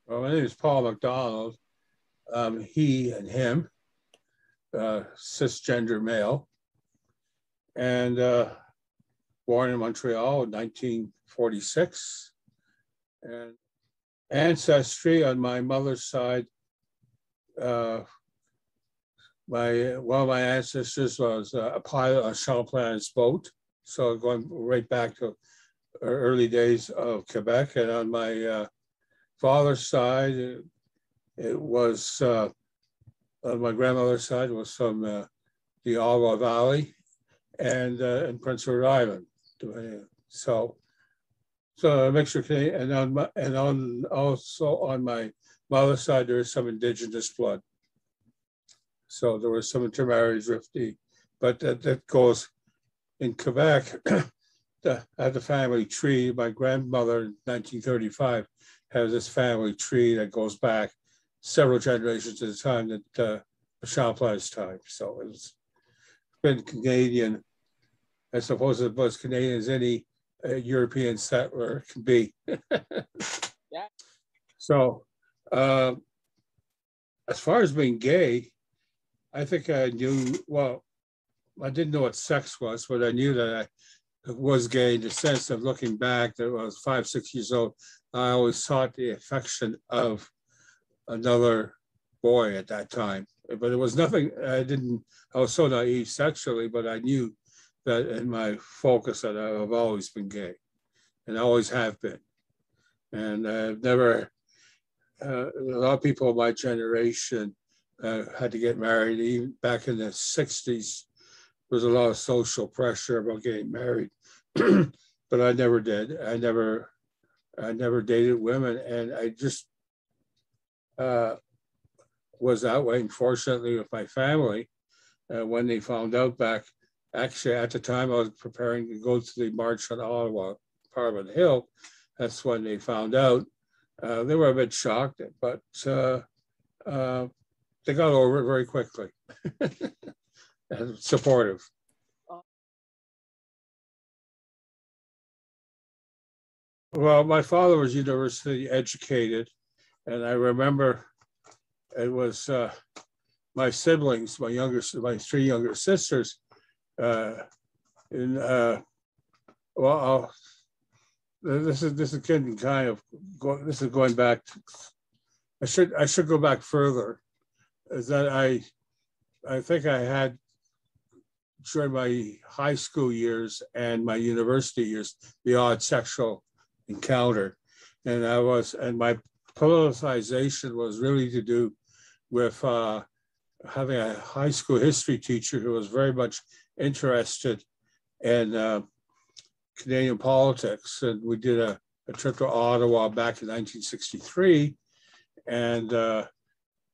Well, my name is Paul MacDonald. He and him, cisgender male, and born in Montreal in 1946. And ancestry on my mother's side, one of my ancestors was a pilot on Champlain's boat. So going right back to early days of Quebec. And on my father's side, it was, on my grandmother's side, was from the Ottawa Valley and in Prince Edward Island. So a mixture of Canadian, and also on my mother's side, there is some Indigenous blood. So there was some intermarriage with but that goes in Quebec. At the family tree, my grandmother in 1935 has this family tree that goes back several generations at a time, that Champlain's time. So it's been Canadian, I suppose, it was Canadian as any European settler can be. Yeah. So as far as being gay, I think I knew, well, I didn't know what sex was, but I knew that I was gay in the sense of looking back, that when I was 5, 6 years old, I always sought the affection of another boy at that time. But it was nothing, I was so naive sexually, but I knew that in my focus that I've always been gay and always have been. And I've never, a lot of people of my generation had to get married. Even back in the 60s, there was a lot of social pressure about getting married, but I never did. I never dated women, and I just was that way. Unfortunately, with my family, when they found out back, actually at the time I was preparing to go to the March on Ottawa, Parliament Hill. That's when they found out. They were a bit shocked, but they got over it very quickly. And supportive. Well, my father was university educated, and I remember it was my siblings, my 3 younger sisters. This is getting kind of this is going back. I should go back further. Is that I think I had, during my high school years and my university years, the odd sexual encounter. And my politicization was really to do with having a high school history teacher who was very much interested in Canadian politics. And we did a trip to Ottawa back in 1963. And I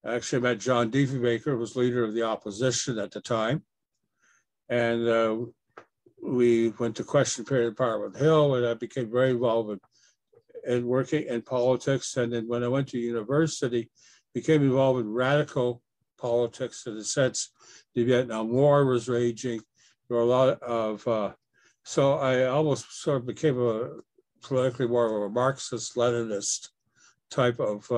actually met John Diefenbaker, who was leader of the opposition at the time. And we went to question period at Parliament Hill, and I became very involved in working in politics. And then when I went to university, became involved in radical politics in the sense the Vietnam War was raging. There were a lot of, so I almost sort of became a politically more of a Marxist, Leninist type of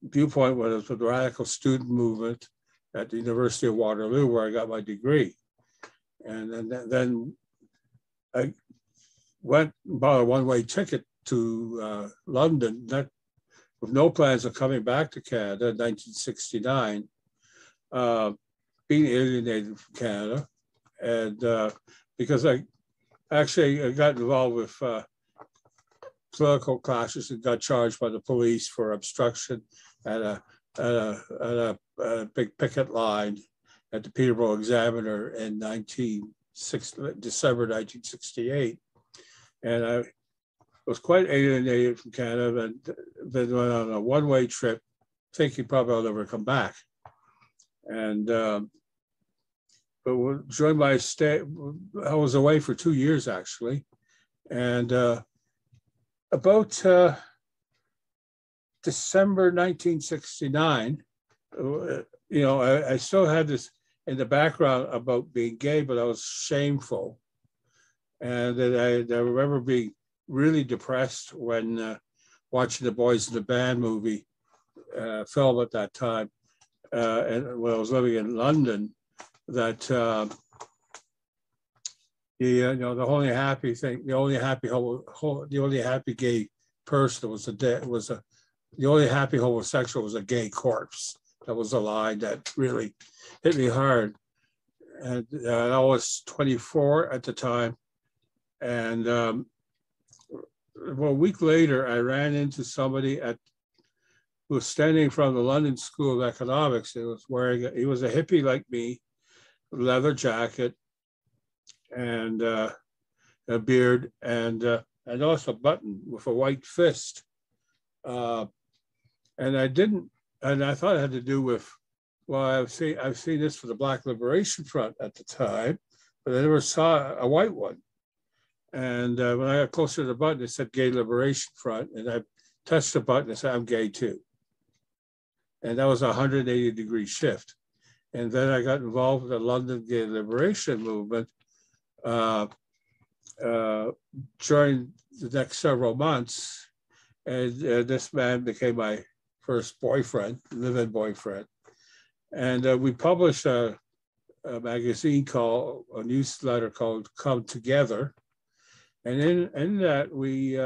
viewpoint when it was with the radical student movement at the University of Waterloo, where I got my degree. And then I went and bought a one-way ticket to London, with no plans of coming back to Canada in 1969, being alienated from Canada. And because I got involved with political clashes and got charged by the police for obstruction at a big picket line at the Peterborough Examiner in December 1968. And I was quite alienated from Canada, and then went on a one-way trip, thinking probably I'll never come back. And but during my stay, I was away for 2 years actually, and about December 1969, I still had this in the background about being gay, but I was shameful. And that I remember being really depressed when watching the Boys in the Band movie film at that time, and when I was living in London, that the only happy thing, the only happy gay person the only happy homosexual was a gay corpse. That was a line that really hit me hard. And I was 24 at the time. And well, a week later, I ran into somebody who was standing in front of the London School of Economics. He was he was a hippie like me, leather jacket, and a beard, and also a button with a white fist. And I thought it had to do with, well, I've seen this for the Black Liberation Front at the time, but I never saw a white one. And when I got closer to the button, it said Gay Liberation Front, and I touched the button and said, I'm gay too. And that was a 180-degree shift. And then I got involved with the London Gay Liberation Movement during the next several months. And this man became my first boyfriend, live-in boyfriend. And we published a magazine a newsletter called Come Together. And in that, we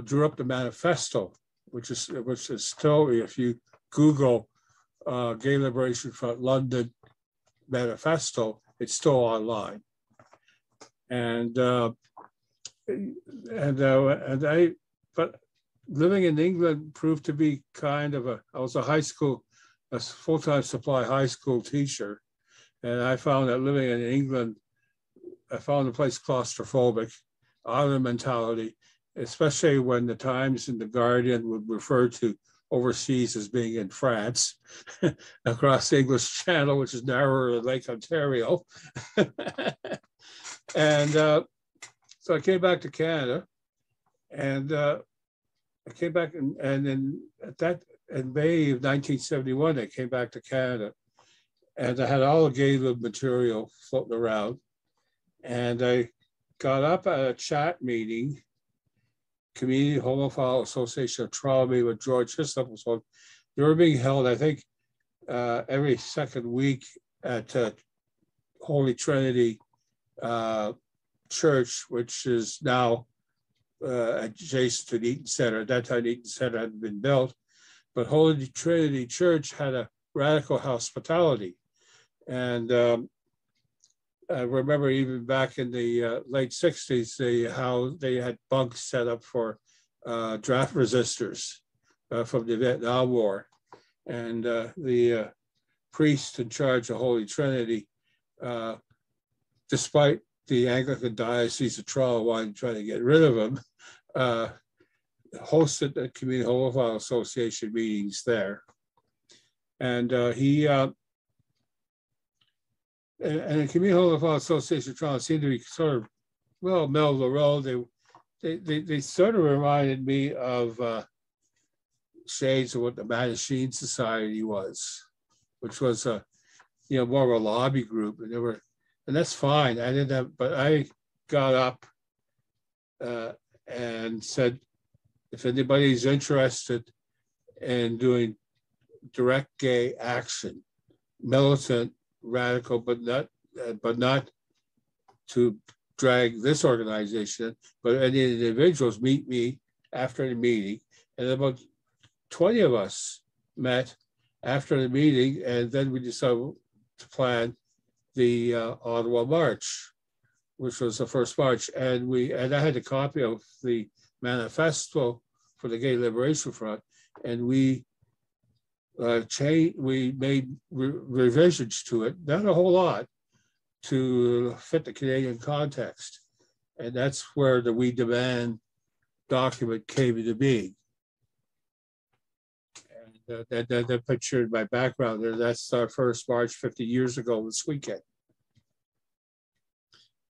drew up the manifesto, which is still, if you Google Gay Liberation Front London manifesto, it's still online. But living in England proved to be kind of I was a full-time supply high school teacher. And I found that living in England, I found the place claustrophobic, island mentality, especially when the Times and the Guardian would refer to overseas as being in France, across the English Channel, which is narrower than Lake Ontario. And so I came back to Canada, and I came back, and then in May of 1971, I came back to Canada, and I had all the gay lib material floating around. And I got up at a chat meeting, Community Homophile Association of Toronto meeting with George Hislop. So they were being held, I think, every second week at Holy Trinity Church, which is now adjacent to the Eaton Center. At that time, the Eaton Center hadn't been built, but Holy Trinity Church had a radical hospitality. And I remember even back in the late 60s, how they had bunks set up for draft resistors from the Vietnam War. And the priest in charge of Holy Trinity, despite the Anglican Diocese of Toronto wanting to try to get rid of him, hosted the Community Homophile Association meetings there. And and the Community Homophile Association of Toronto seemed to be sort of, well, middle of the road. They sort of reminded me of shades of what the Mattachine Society was, which was more of a lobby group, and that's fine. I didn't have, but I got up and said, if anybody's interested in doing direct gay action, militant, radical, but not to drag this organization, but any individuals, meet me after the meeting. And about 20 of us met after the meeting, and then we decided to plan the Ottawa March, which was the first march. And I had a copy of the manifesto for the Gay Liberation Front, and we made revisions to it, not a whole lot, to fit the Canadian context. And that's where the We Demand document came into being. And that picture in my background there, that's our first march 50 years ago this weekend.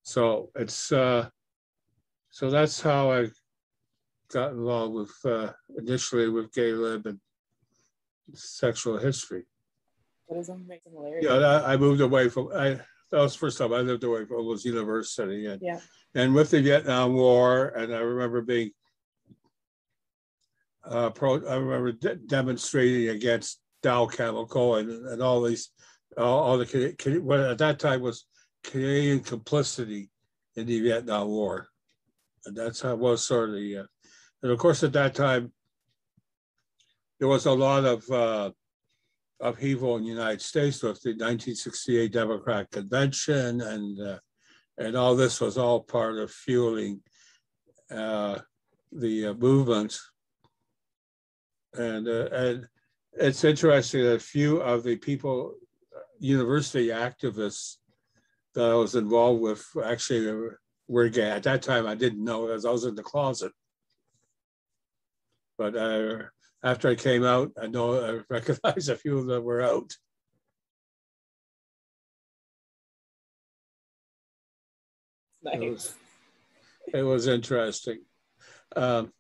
So it's so that's how I got involved with initially with Gay Lib and sexual history. That is amazing, hilarious. Yeah, I moved away from, that was the first time I lived away from was university. And with the Vietnam War, and I remember being I remember demonstrating against Dow Chemical and all these, all the, what at that time was Canadian complicity in the Vietnam War. And that's how it was sort of the, and of course at that time, there was a lot of upheaval in the United States with the 1968 Democratic Convention, and all this was all part of fueling the movement. And it's interesting that a few of the people, university activists that I was involved with, actually were gay. At that time, I didn't know, as I was in the closet. But after I came out, I recognized a few of them were out. Nice. It was interesting. Then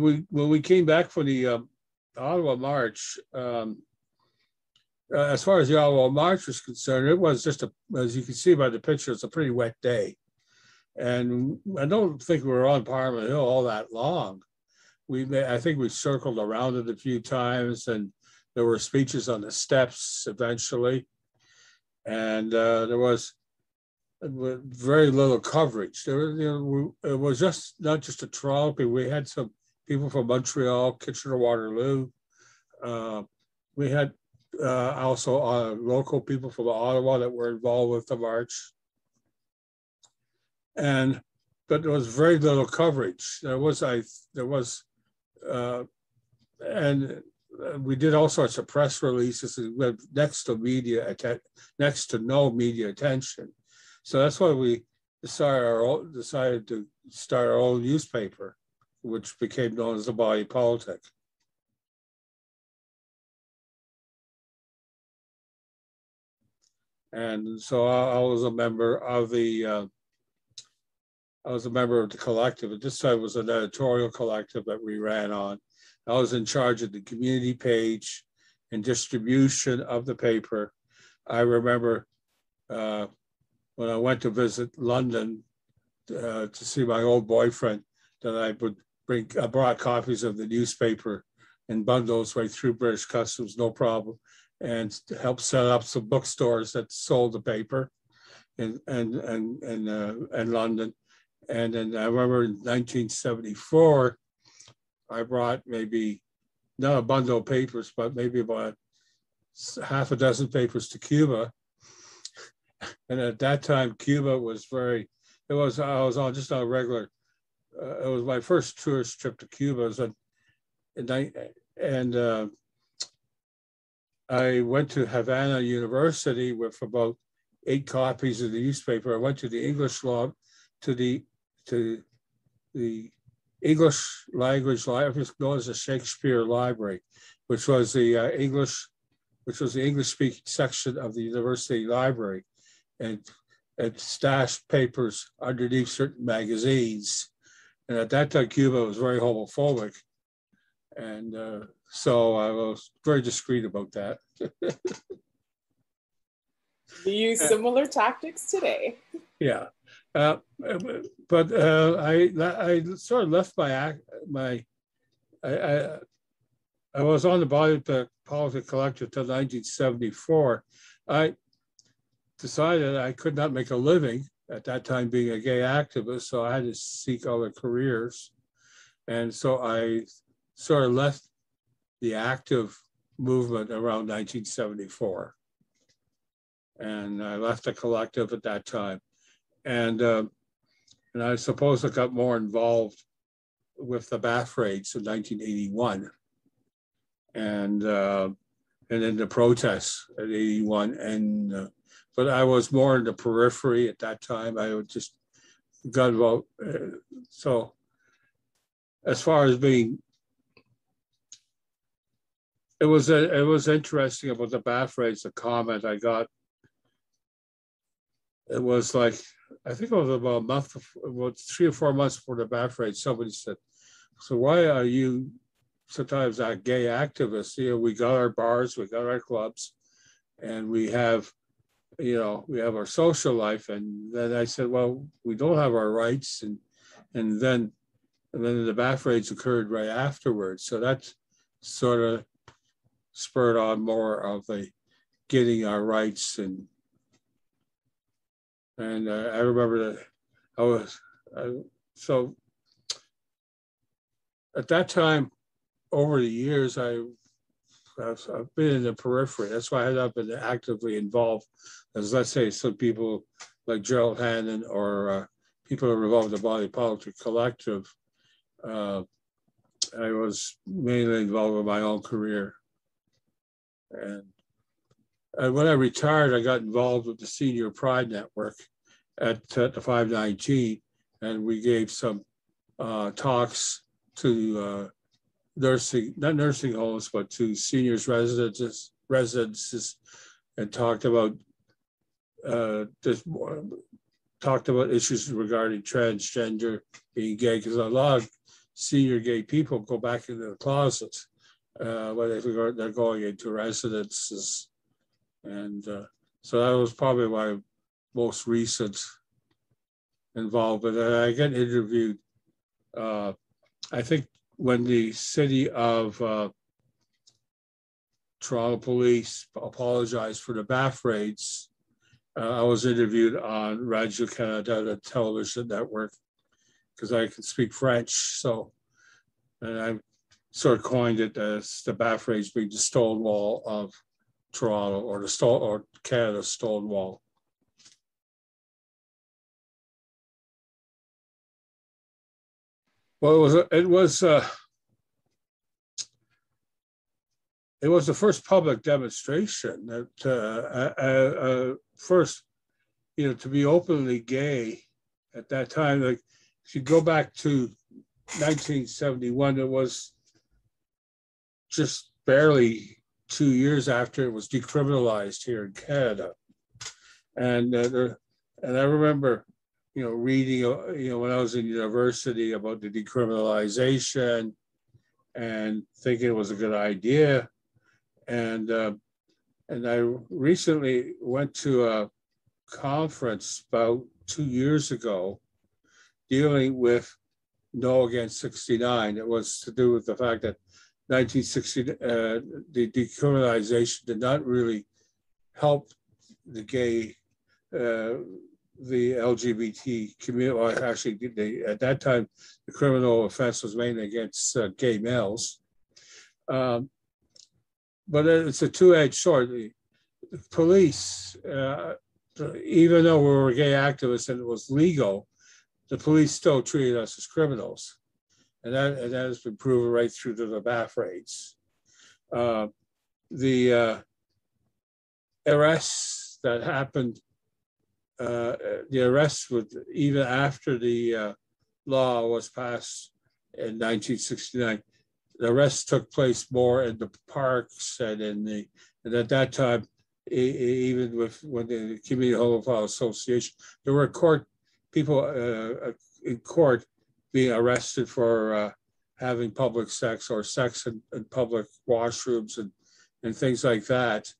when we came back from the Ottawa March, as far as the Ottawa March was concerned, it was just, as you can see by the picture, it's a pretty wet day. And I don't think we were on Parliament Hill all that long. I think we circled around it a few times, and there were speeches on the steps eventually. And there was very little coverage. It was just not just a Toronto. We had some people from Montreal, Kitchener-Waterloo. We had also local people from Ottawa that were involved with the march. But there was very little coverage. And we did all sorts of press releases with next to no media attention. So that's why we decided to start our own newspaper, which became known as the Body Politic. And so I was a member of the collective. At this time, it was an editorial collective that we ran on. I was in charge of the community page and distribution of the paper. I remember when I went to visit London to see my old boyfriend, that I brought copies of the newspaper in bundles right through British Customs, no problem, and helped set up some bookstores that sold the paper in London. And then I remember in 1974, I brought maybe not a bundle of papers, but maybe about half a dozen papers to Cuba. And at that time, Cuba was I was just on a regular, it was my first tourist trip to Cuba. I went to Havana University with about 8 copies of the newspaper. I went to the English English language library, known as the Shakespeare Library, which was the English-speaking section of the university library, and stashed papers underneath certain magazines. And at that time, Cuba was very homophobic, and so I was very discreet about that. We use similar tactics today. Yeah. But I sort of left I was on the Body Politic Collective till 1974. I decided I could not make a living at that time being a gay activist, so I had to seek other careers. And so I sort of left the active movement around 1974. And I left the collective at that time. And I suppose I got more involved with the Bathhouse Raids in 1981, and then the protests at 81. But I was more in the periphery at that time. I would just got involved. So as far as being, it was interesting about the Bathhouse Raids. The comment I got, it was like, I think it was about 3 or 4 months before the Bathhouse Raids, somebody said, so why are you sometimes a gay activist? You know, we got our bars, we got our clubs, and we have our social life. And then I said, well, we don't have our rights. And then And then the Bathhouse Raids occurred right afterwards. So that sort of spurred on more of the getting our rights. And I remember that so at that time, over the years, I've been in the periphery. That's why I have not been actively involved. As let's say some people like Gerald Hannon or people who are involved in the Body Politic Collective, I was mainly involved with my own career. And when I retired, I got involved with the Senior Pride Network at the 519, and we gave some talks to not nursing homes, but to seniors residences, and talked about issues regarding transgender, being gay, because a lot of senior gay people go back into the closets when they're going into residences. And so that was probably my most recent involvement. And I get interviewed, I think when the city of Toronto police apologized for the Bathhouse Raids, I was interviewed on Radio Canada, the television network, because I can speak French. So, and I sort of coined it as the Bathhouse Raids being the Stonewall of Toronto, or Canada's Stonewall. Well, it was the first public demonstration that first, to be openly gay at that time. Like, if you go back to 1971, it was just barely 2 years after it was decriminalized here in Canada. And I remember, reading, when I was in university about the decriminalization and thinking it was a good idea. And I recently went to a conference about 2 years ago dealing with No Against 69. It was to do with the fact that 1960, the decriminalization did not really help the gay, the LGBT community. Well, actually, at that time, the criminal offense was mainly against gay males. But it's a two-edged sword. The police, even though we were gay activists and it was legal, the police still treated us as criminals. And that has been proven right through to the Bathhouse Raids. The arrests that happened, the arrests even after the law was passed in 1969, the arrests took place more in the parks and and at that time, even when the Community Homophile Association, there were people in court being arrested for having public sex or sex in public washrooms and things like that.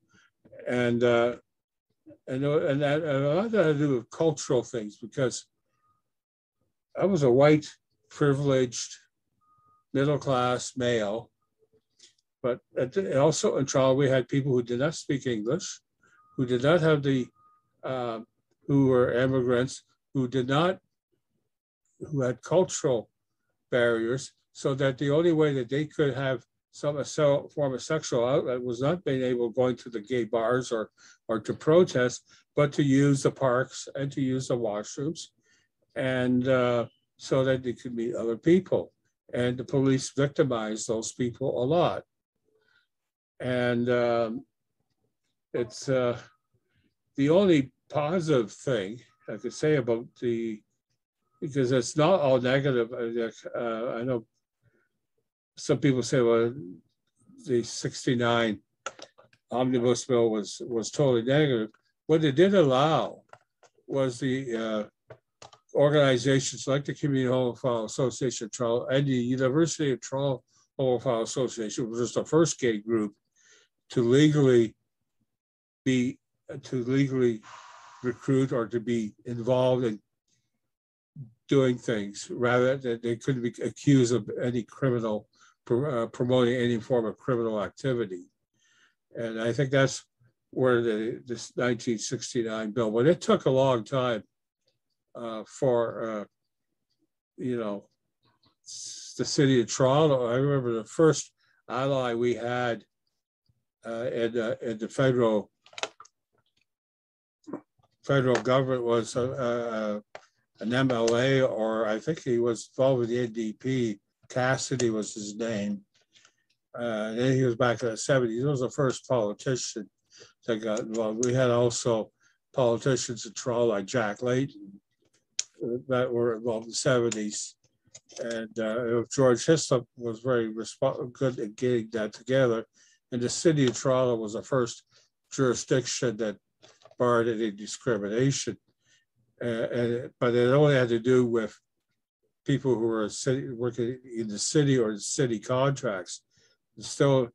And that a lot of that had to do with cultural things, because I was a white, privileged, middle-class male, but also in Toronto, we had people who did not speak English, who did not have who were immigrants, who had cultural barriers, so that the only way that they could have some form of sexual outlet was not being able going to the gay bars or to protest, but to use the parks and to use the washrooms, and so that they could meet other people. And the police victimized those people a lot. And it's the only positive thing I could say about because it's not all negative. I know some people say, well, the 69 omnibus bill was totally negative. What it did allow was the organizations like the Community Homophile Association of Toronto and the University of Toronto Homophile Association, which was the first gay group to legally recruit or to be involved in doing things rather than they couldn't be accused of any criminal, promoting any form of criminal activity. And I think that's where this 1969 bill, but it took a long time for, you know, the city of Toronto. I remember the first ally we had in the federal government was an MLA, or I think he was involved with the NDP. Cassidy was his name. And then he was back in the 70s. He was the first politician that got involved. We had also politicians in Toronto like Jack Layton that were involved in the 70s. And George Hislop was very good at getting that together. And the city of Toronto was the first jurisdiction that barred any discrimination. But it only had to do with people who were working in the city or the city contracts. And still,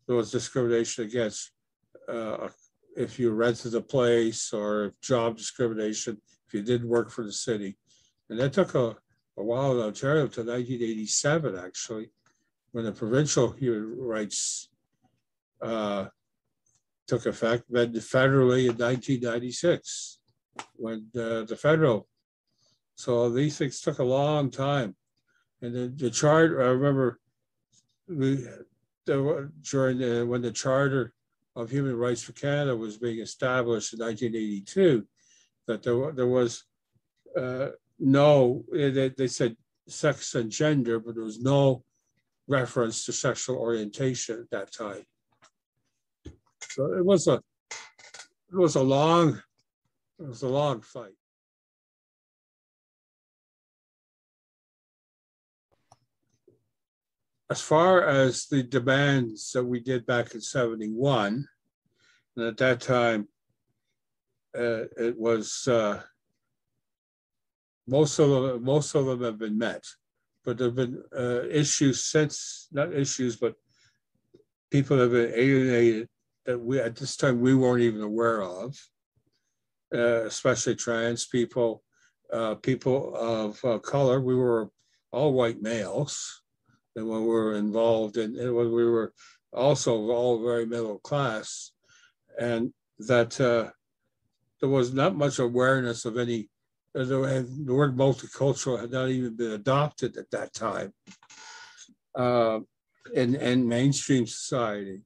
there was discrimination against if you rented a place, or job discrimination if you didn't work for the city. And that took a while in Ontario to 1987, actually, when the provincial human rights took effect, then federally in 1996, when the federal. So these things took a long time. And then the charter, I remember during when the Charter of Human Rights for Canada was being established in 1982, that there was no, they said sex and gender, but there was no reference to sexual orientation at that time. So it was a long fight. As far as the demands that we did back in '71, and at that time, it was most of them have been met, but there have been issues since, not issues, but people have been alienated that we at this time we weren't even aware of, especially trans people, people of color. We were all white males. And when we were involved in, and when we were also all very middle class, and that there was not much awareness of any, the word multicultural had not even been adopted at that time in mainstream society.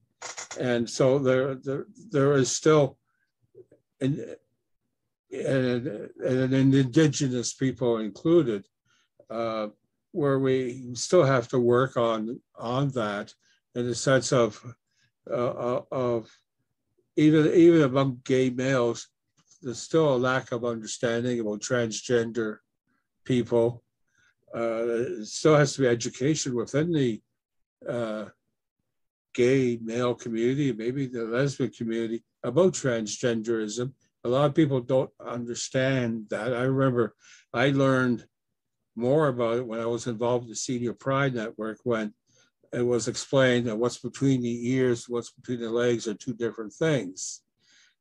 And so there is still and indigenous people included, where we still have to work on that, in the sense of even among gay males, there's still a lack of understanding about transgender people. It still has to be education within the gay male community, maybe the lesbian community, about transgenderism. A lot of people don't understand that. I remember I learned more about it when I was involved in the Senior Pride Network, when it was explained that what's between the ears, what's between the legs are two different things,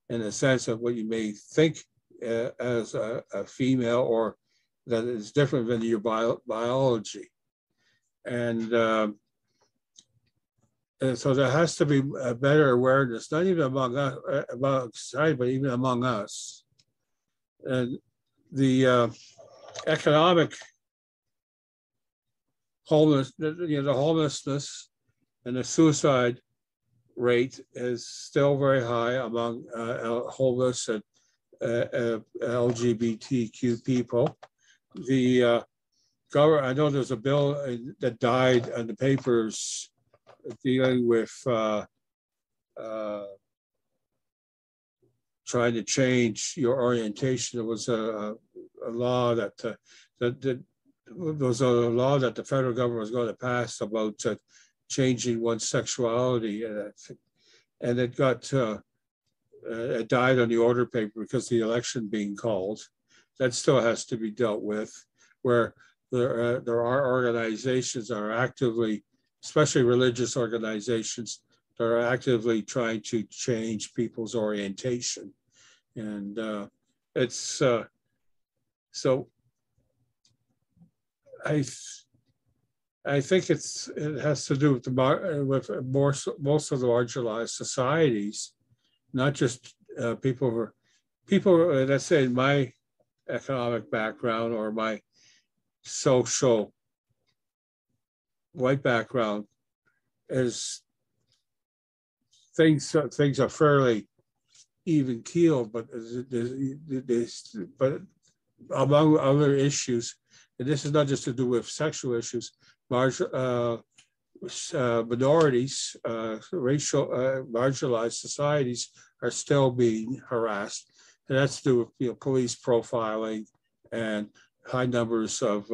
in the sense of what you may think as a female, or that is different than your biology. And so there has to be a better awareness, not even among us, about society, but even among us. And the economic the homelessness and the suicide rate is still very high among homeless and LGBTQ people. The government, I know there's a bill that died on the papers dealing with trying to change your orientation. There was a law that there was a law that the federal government was going to pass about changing one's sexuality, and it got it died on the order paper because of the election being called. That still has to be dealt with, where there are organizations that are actively, especially religious organizations, that are actively trying to change people's orientation. And it's so I think it has to do with most of the marginalized societies, not just people, let's say in my economic background or my social white background, is things are fairly even keeled, but among other issues, and this is not just to do with sexual issues, minorities, racial marginalized societies are still being harassed, and that's to do with police profiling and high numbers of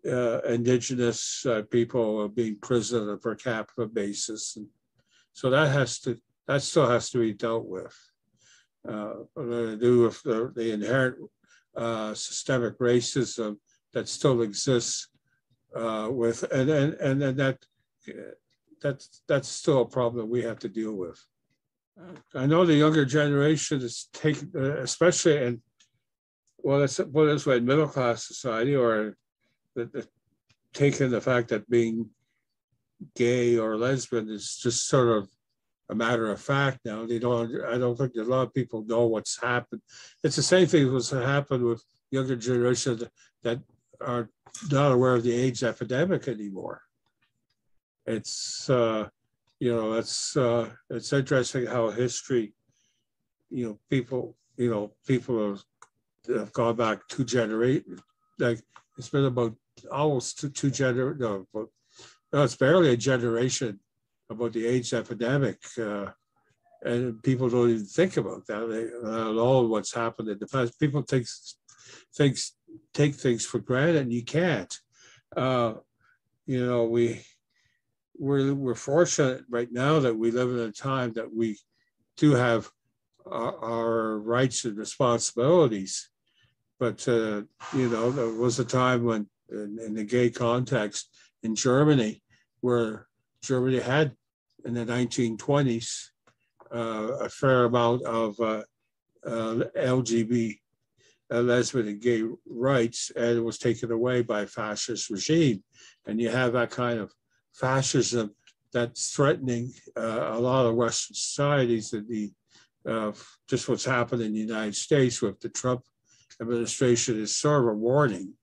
indigenous people being imprisoned on a per capita basis, and so that still has to be dealt with. To do with the inherent systemic racism that still exists with, and that's still a problem that we have to deal with. I know the younger generation is taking, especially in, well, let's put it this way, middle class society, or taking the fact that being gay or lesbian is just sort of a matter of fact now. I don't think a lot of people know what's happened. It's the same thing that's happened with younger generations that are not aware of the AIDS epidemic anymore. It's it's interesting how history, people have gone back 2 generations. Like it's been about almost two generations. No, it's barely a generation about the AIDS epidemic, and people don't even think about that at all. What's happened in the past, people take things for granted, and you can't. We're fortunate right now that we live in a time that we do have our rights and responsibilities, but there was a time when, in the gay context in Germany, where Germany had in the 1920s a fair amount of LGBT, lesbian and gay rights, and it was taken away by a fascist regime. And you have that kind of fascism that's threatening a lot of Western societies, and just what's happened in the United States with the Trump administration is sort of a warning.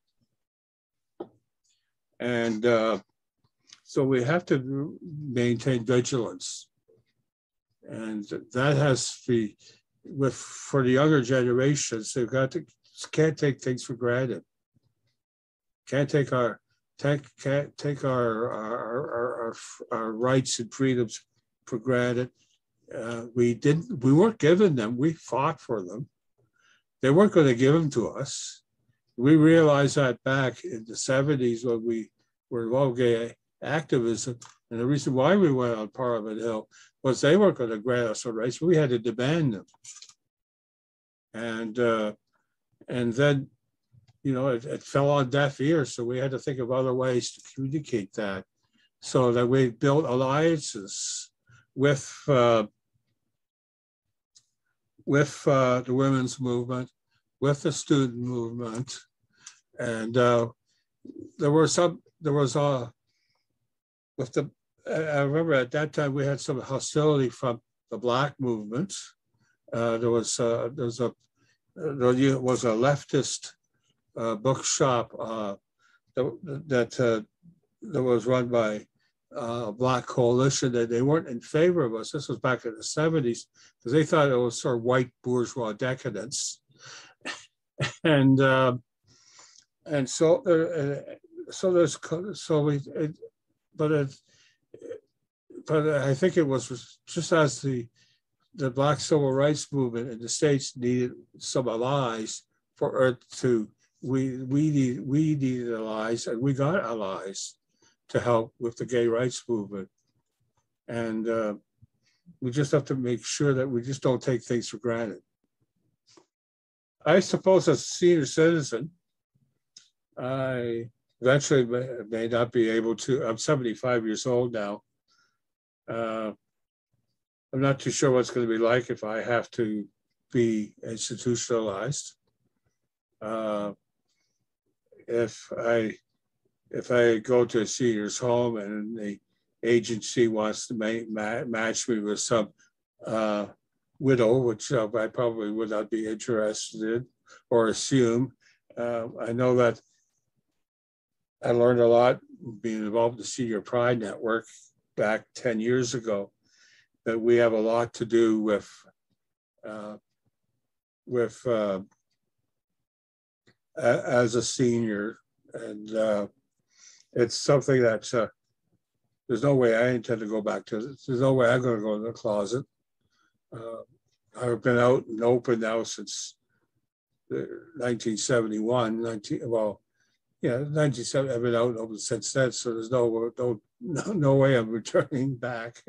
And so we have to maintain vigilance. And that has to be for the younger generations. They've can't take things for granted. Can't take our rights and freedoms for granted. We weren't given them. We fought for them. They weren't going to give them to us. We realized that back in the 70s when we were involved in gay activism. And the reason why we went on Parliament Hill was they weren't going to grant us our rights. We had to demand them. And then, it fell on deaf ears. So we had to think of other ways to communicate that, so that we built alliances with the women's movement, with the student movement. And I remember at that time we had some hostility from the Black movement. There was a leftist bookshop that was run by a Black coalition, that they weren't in favor of us. This was back in the 70s, because they thought it was sort of white bourgeois decadence. And so I think it was just as the Black civil rights movement in the States needed some allies for it to, we needed allies, and we got allies to help with the gay rights movement. And we just have to make sure that we just don't take things for granted. I suppose as a senior citizen, I eventually may not be able to. I'm 75 years old now. I'm not too sure what's going to be like if I have to be institutionalized. If I if I go to a senior's home and the agency wants to match me with some widow, which I probably would not be interested in or assume. I know that I learned a lot being involved in the Senior Pride Network back 10 years ago, that we have a lot to do with as a senior, and it's something that there's no way I intend to go back to. There's no way I'm going to go in the closet. I've been out and open now since 1971. 1970. I've been out and open since then. So there's no way I'm returning back.